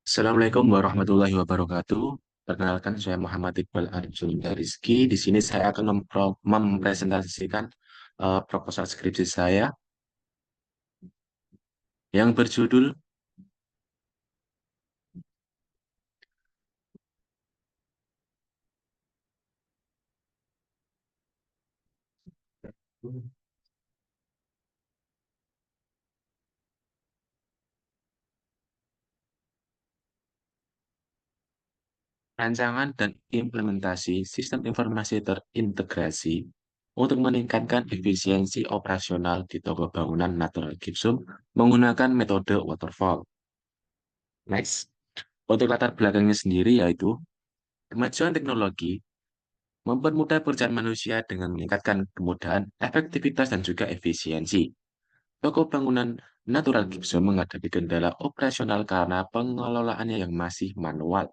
Assalamualaikum warahmatullahi wabarakatuh. Perkenalkan, saya Muhammad Iqbal Arjuna Rizky. Di sini saya akan mempresentasikan proposal skripsi saya yang berjudul Rancangan dan Implementasi Sistem Informasi Terintegrasi untuk meningkatkan efisiensi operasional di toko bangunan natural gypsum menggunakan metode waterfall. Next, untuk latar belakangnya sendiri yaitu kemajuan teknologi mempermudah pekerjaan manusia dengan meningkatkan kemudahan, efektivitas, dan juga efisiensi. Toko bangunan natural gypsum menghadapi kendala operasional karena pengelolaannya yang masih manual,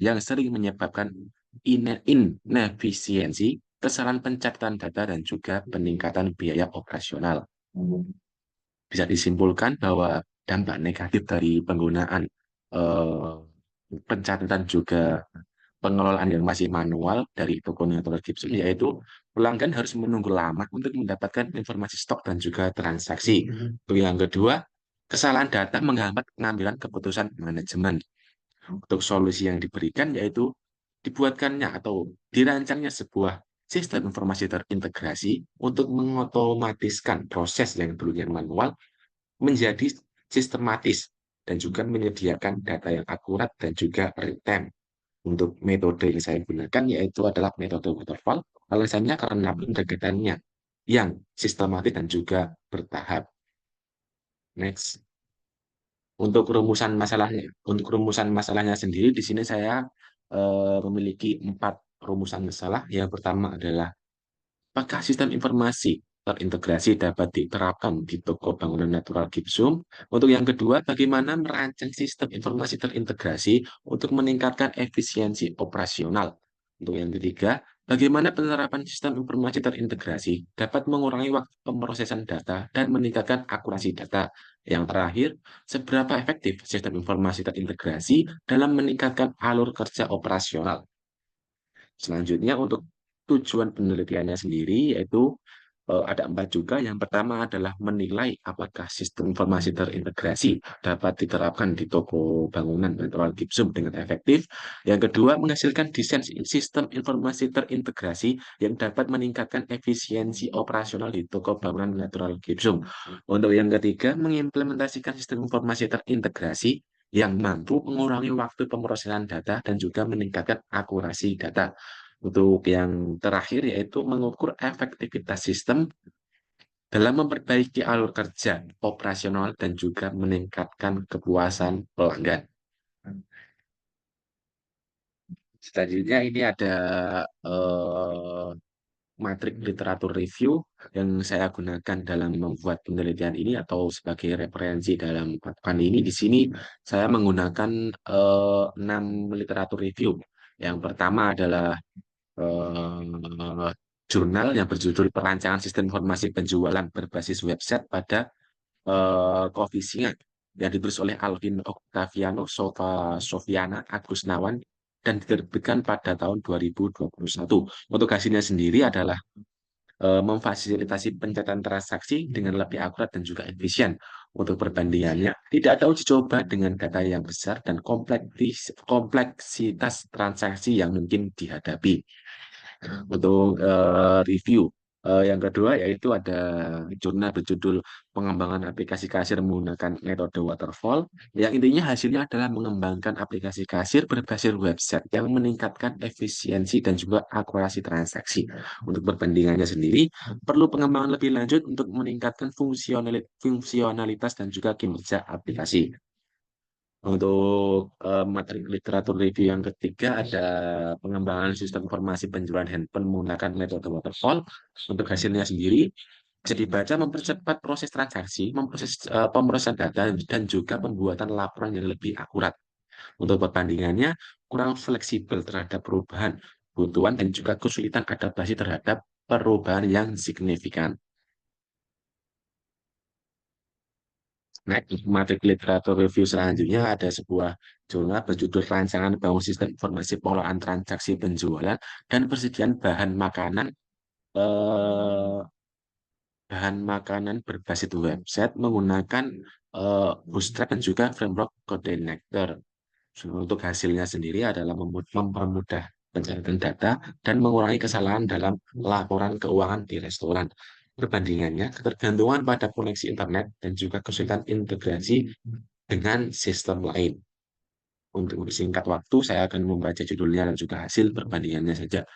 yang sering menyebabkan inefisiensi, kesalahan pencatatan data, dan juga peningkatan biaya operasional. Bisa disimpulkan bahwa dampak negatif dari penggunaan eh, pencatatan juga pengelolaan yang masih manual dari toko natural gypsum, yaitu pelanggan harus menunggu lama untuk mendapatkan informasi stok dan juga transaksi. Yang kedua, kesalahan data menghambat pengambilan keputusan manajemen. Untuk solusi yang diberikan yaitu dibuatkannya atau dirancangnya sebuah sistem informasi terintegrasi untuk mengotomatiskan proses yang dulunya manual menjadi sistematis dan juga menyediakan data yang akurat dan juga real time. Untuk metode yang saya gunakan yaitu adalah metode waterfall. Alasannya karena pendekatannya yang sistematis dan juga bertahap. Next. Untuk rumusan masalahnya sendiri, di sini saya memiliki 4 rumusan masalah. Yang pertama adalah apakah sistem informasi terintegrasi dapat diterapkan di toko bangunan natural gypsum? Untuk yang kedua, bagaimana merancang sistem informasi terintegrasi untuk meningkatkan efisiensi operasional? Untuk yang ketiga, bagaimana penerapan sistem informasi terintegrasi dapat mengurangi waktu pemrosesan data dan meningkatkan akurasi data? Yang terakhir, seberapa efektif sistem informasi terintegrasi dalam meningkatkan alur kerja operasional? Selanjutnya untuk tujuan penelitiannya sendiri yaitu ada 4 juga. Yang pertama adalah menilai apakah sistem informasi terintegrasi dapat diterapkan di toko bangunan natural gypsum dengan efektif. Yang kedua, menghasilkan desain sistem informasi terintegrasi yang dapat meningkatkan efisiensi operasional di toko bangunan natural gypsum. Untuk yang ketiga, mengimplementasikan sistem informasi terintegrasi yang mampu mengurangi waktu pemrosesan data dan juga meningkatkan akurasi data. Untuk yang terakhir yaitu mengukur efektivitas sistem dalam memperbaiki alur kerja operasional dan juga meningkatkan kepuasan pelanggan. Selanjutnya ini ada eh, matrik literatur review yang saya gunakan dalam membuat penelitian ini atau sebagai referensi dalam melakukan ini. Di sini saya menggunakan 6 literatur review. Yang pertama adalah eh, jurnal yang berjudul Perancangan Sistem Informasi Penjualan Berbasis Website pada Koefisien yang ditulis oleh Alvin Octaviano Sofiana Agusnawan dan diterbitkan pada tahun 2021. Untuk hasilnya sendiri adalah memfasilitasi pencatatan transaksi dengan lebih akurat dan juga efisien. Untuk perbandingannya, tidak ada uji coba dengan data yang besar dan kompleksitas transaksi yang mungkin dihadapi. Untuk review, yang kedua yaitu ada jurnal berjudul Pengembangan Aplikasi Kasir Menggunakan Metode Waterfall, yang intinya hasilnya adalah mengembangkan aplikasi kasir berbasis website yang meningkatkan efisiensi dan juga akurasi transaksi. Untuk perbandingannya sendiri, perlu pengembangan lebih lanjut untuk meningkatkan fungsionalitas dan juga kinerja aplikasi. Untuk materi literatur review yang ketiga ada pengembangan sistem informasi penjualan handphone menggunakan metode waterfall. Untuk hasilnya sendiri bisa dibaca mempercepat proses transaksi, pemrosesan data, dan juga pembuatan laporan yang lebih akurat. Untuk perbandingannya, kurang fleksibel terhadap perubahan kebutuhan dan juga kesulitan adaptasi terhadap perubahan yang signifikan. Nah, materi literatur review selanjutnya ada sebuah jurnal berjudul Rancangan Bangun Sistem Informasi Pengelolaan Transaksi Penjualan dan Persediaan eh, bahan makanan berbasis website menggunakan Bootstrap dan juga framework Codenator. Untuk hasilnya sendiri adalah mempermudah pencatatan data dan mengurangi kesalahan dalam laporan keuangan di restoran. Perbandingannya, ketergantungan pada koneksi internet dan juga kesulitan integrasi dengan sistem lain. Untuk singkat waktu, saya akan membaca judulnya dan juga hasil perbandingannya saja.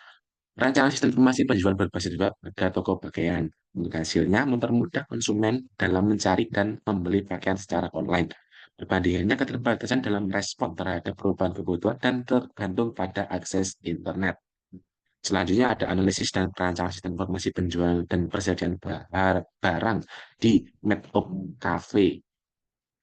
Rancangan sistem informasi penjualan berbasis web pada toko pakaian. Untuk hasilnya, mempermudah konsumen dalam mencari dan membeli pakaian secara online. Perbandingannya keterbatasan dalam respon terhadap perubahan kebutuhan dan tergantung pada akses internet. Selanjutnya ada analisis dan perancangan sistem informasi penjualan dan persediaan barang di Map Cafe.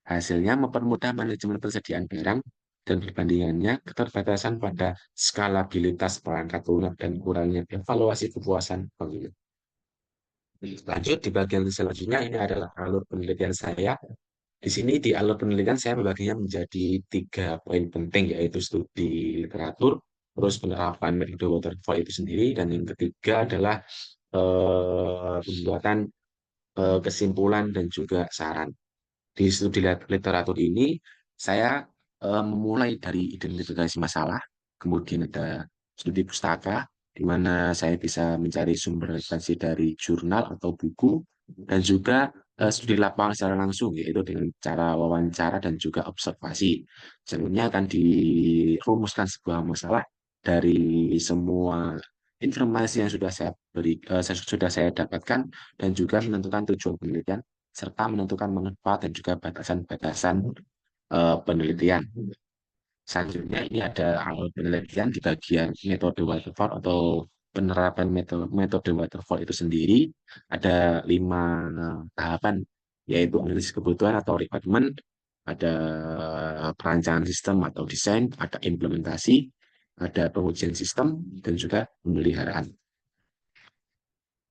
Hasilnya mempermudah manajemen persediaan barang dan perbandingannya keterbatasan pada skalabilitas perangkat lunak dan kurangnya evaluasi kepuasan pengguna. Lanjut di bagian selanjutnya ini adalah alur penelitian saya. Di sini di alur penelitian saya membaginya menjadi 3 poin penting yaitu studi literatur, terus penerapan metode waterfall itu sendiri, dan yang ketiga adalah pembuatan kesimpulan dan juga saran. Di studi literatur ini, saya memulai dari identifikasi masalah, kemudian ada studi pustaka, di mana saya bisa mencari sumber referensi dari jurnal atau buku, dan juga studi lapangan secara langsung, yaitu dengan cara wawancara dan juga observasi. Selanjutnya akan dirumuskan sebuah masalah dari semua informasi yang sudah saya sudah saya dapatkan, dan juga menentukan tujuan penelitian serta menentukan manfaat dan juga batasan-batasan penelitian. Selanjutnya ini ada awal penelitian di bagian metode waterfall atau penerapan metode waterfall itu sendiri. Ada 5 tahapan, yaitu analisis kebutuhan atau requirement, ada perancangan sistem atau desain, ada implementasi, ada pengujian sistem, dan juga pemeliharaan.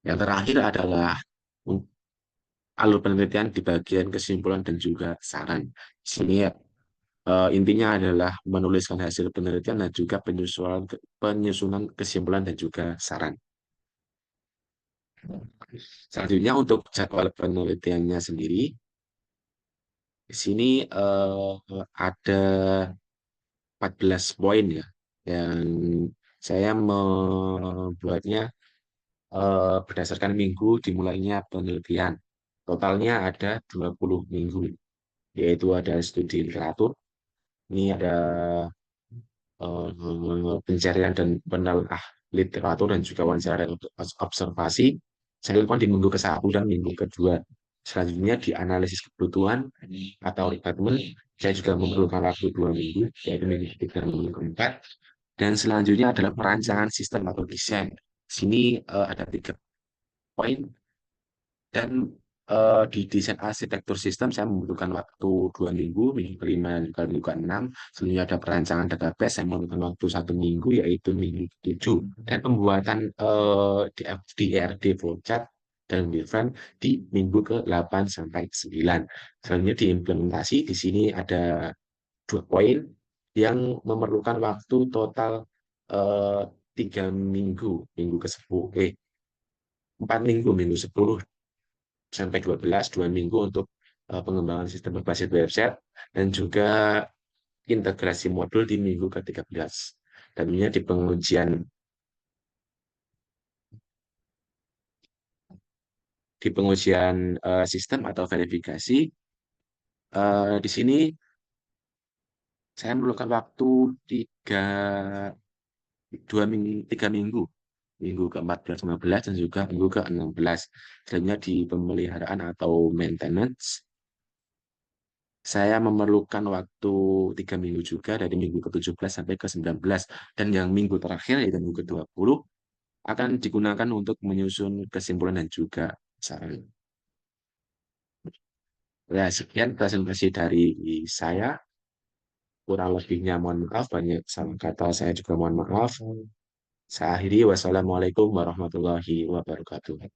Yang terakhir adalah alur penelitian di bagian kesimpulan dan juga saran. Di sini ya, intinya adalah menuliskan hasil penelitian dan juga penyusunan kesimpulan dan juga saran. Selanjutnya untuk jadwal penelitiannya sendiri, di sini ada 14 poin ya, yang saya membuatnya berdasarkan minggu dimulainya penelitian. Totalnya ada 20 minggu, yaitu ada studi literatur, ini ada pencarian dan penelaah literatur dan juga wawancara untuk observasi. Saya lakukan di minggu ke-1 dan minggu kedua. Selanjutnya di analisis kebutuhan atau requirement, saya juga memerlukan waktu 2 minggu, yaitu minggu ketiga dan minggu keempat. Dan selanjutnya adalah perancangan sistem atau desain. Sini ada 3 poin. Dan di desain arsitektur sistem saya membutuhkan waktu 2 minggu, minggu ke-5 dan juga minggu ke-6. Selanjutnya ada perancangan database, saya membutuhkan waktu 1 minggu, yaitu minggu ke-7. Dan pembuatan DFD flowchart dan waveform di minggu ke-8 sampai 9. Selanjutnya diimplementasi, di sini ada 2 poin yang memerlukan waktu total eh, 3 minggu, minggu ke-10, 4 minggu, minggu 10 sampai 12, 2 minggu untuk pengembangan sistem berbasis website dan juga integrasi modul di minggu ke-13. Dan ini di pengujian sistem atau verifikasi, di sini saya memerlukan waktu 3 minggu, minggu ke-14, 15, dan juga minggu ke-16. Selanjutnya di pemeliharaan atau maintenance, saya memerlukan waktu 3 minggu juga, dari minggu ke-17 sampai ke-19. Dan yang minggu terakhir, yaitu minggu ke-20, akan digunakan untuk menyusun kesimpulan dan juga saran. Ya, sekian presentasi dari saya. Kurang lebihnya mohon maaf, banyak salah kata saya juga mohon maaf. Saya akhiri, wassalamualaikum warahmatullahi wabarakatuh.